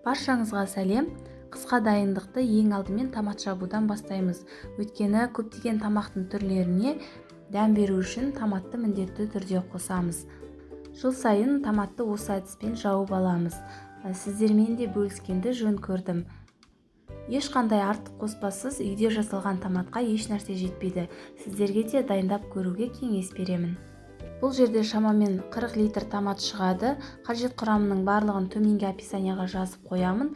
Баршаңызға сәлем. Қысқа дайындықты ең алдымен томат жабудан бастаймыз. Өйткені көптеген тамақтың түрлеріне дәм беру үшін томатты міндетті түрде қосамыз. Жыл сайын томатты осы әдіспен жауып аламыз. Сіздермен де бөліскенді жөн көрдім. Ешқандай артық қоспасыз үйде жасалған томатқа еш нәрсе жетпейді. Сіздерге де дайындап көруге кеңес беремін. Бұл жерде шамамен 40 литр томат шығады. Қажет құрамының барлығын төменгі описанияға жазып қоямын.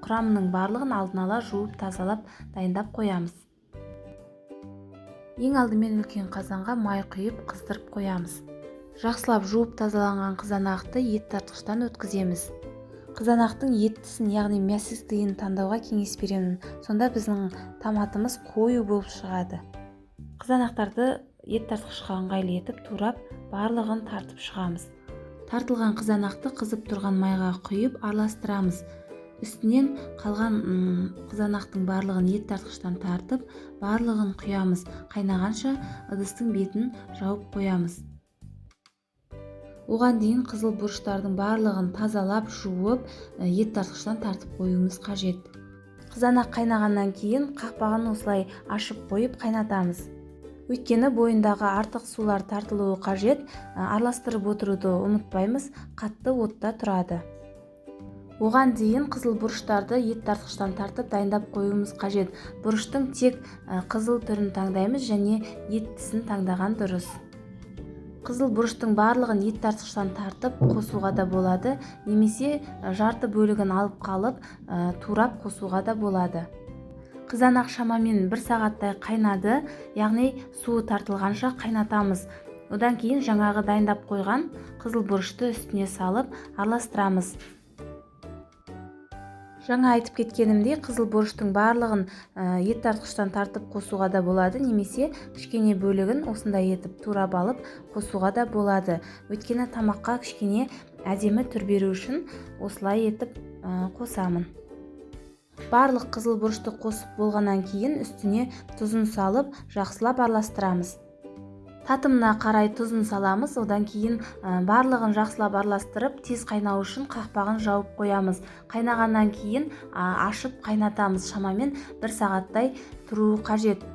Құрамының барлығын алдын ала жуып тазалап дайындап қоямыз. Ең алдымен үлкен қазанға май құйып қыздырып қоямыз. Жақсылап жуып тазаланған қызанақты ет тартқыштан өткіземіз. Қызанақтың еттісін, яғни мясистыйын таңдауға кеңес беремін. Сонда біздің томатымыз қою болып шығады. Қызанақтарды ет тартқышқа ыңғайлы етіп турап барлығын тартып шығамыз. Тартылған қызанақты қызып тұрған майға құйып араластырамыз. Үстінен қалған қызанақтың барлығын ет тартқыштан тартып барлығын құямыз. Қайнағанша ыдыстың бетін жауып қоямыз. Оған дейін қызыл бұрыштардың барлығын тазалап жуып ет тартқыштан тартып қоюымыз қажет. Қызанақ қайнағаннан кейін қақпағын осылай ашып қойып қайнатамыз. Өйткені бойындағы артық сулар тартылуы қажет. Араластырып отыруды ұмытпаймыз, қатты отта тұрады. Оған дейін қызыл бұрыштарды ет тартқыштан тартып дайындап қоюымыз қажет. Бұрыштың тек қызыл түрін таңдаймыз және еттісін таңдаған дұрыс. Қызыл бұрыштың барлығын ет тартқыштан тартып қосуға да болады, немесе жарты бөлігін алып қалып турап қосуға да болады. Қызанақ шамамен 1 сағаттай қайнады, яғни суы тартылғанша қайнатамыз. Одан кейін жаңағы дайындап қойған қызыл бұрышты үстіне салып араластырамыз. Жаңа айтып кеткенімдей, қызыл бұрыштың барлығын ет тартқыштан тартып қосуға да болады, немесе кішкене бөлігін осындай етіп турап алып қосуға да болады. Өйткені тамаққа кішкене әдемі түр беру үшін осылай етіп қосамын. Барлық қызыл бұрышты қосып болғаннан кейін үстіне тұзын салып жақсылап араластырамыз. Татымына қарай тұзын саламыз, одан кейін барлығын жақсылап араластырып, тез қайнау үшін қақпағын жауып қоямыз. Қайнағаннан кейін ашып қайнатамыз, шамамен 1 сағаттай тұруы қажет.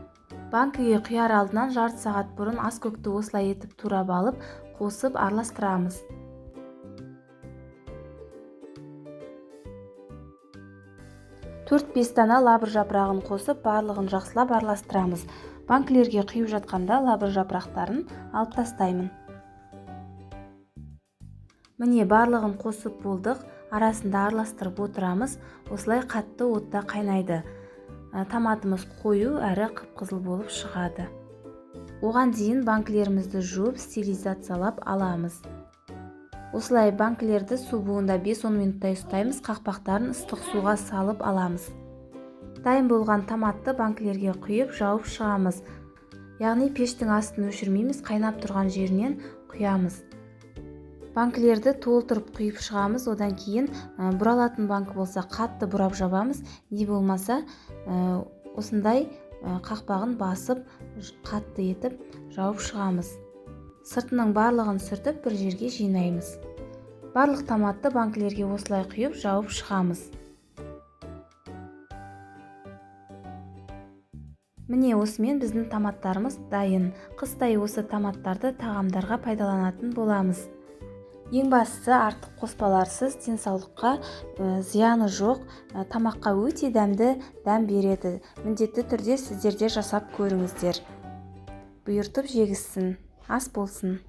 Банкіге құяр алдынан жарты сағат бұрын ас көкті осылай етіп турап алып, қосып араластырамыз. Төрт-бес дана лабыр жапырағын қосып, барлығын жақсылап араластырамыз. Банкілерге құйып жатқанда лабыр жапырақтарын алып тастаймын. Міне барлығын қосып болдық, арасында араластырып отырамыз. Осылай қатты отта қайнайды. Томатымыз қою әрі қып-қызыл болып шығады. Оған дейін банкілерімізді жуып стерилизациялап аламыз. Осылай банкілерді су буында 5-10 минуттай ұстаймыз, қақпақтарын ыстық суға салып аламыз. Дайын болған томатты банкілерге құйып жауып шығамыз. Яғни пештің астын өшірмейміз, қайнап тұрған жерінен құямыз. Банкілерді толтырып құйып шығамыз, одан кейін бұралатын банкі болса қатты бұрап жабамыз, не болмаса осындай қақпағын басып қатты етіп жауып шығамыз. Сыртының барлығын сүртіп бір жерге жинаймыз. Барлық томатты банкілерге осылай құйып жауып шығамыз. Міне осымен біздің томаттарымыз дайын. Қыстай осы томаттарды тағамдарға пайдаланатын боламыз. Ең бастысы артық қоспаларсыз, денсаулыққа зияны жоқ, тамаққа өте дәмді дәм береді. Міндетті түрде сіздер де жасап көріңіздер. Бұйыртып жегізсін, ас болсын.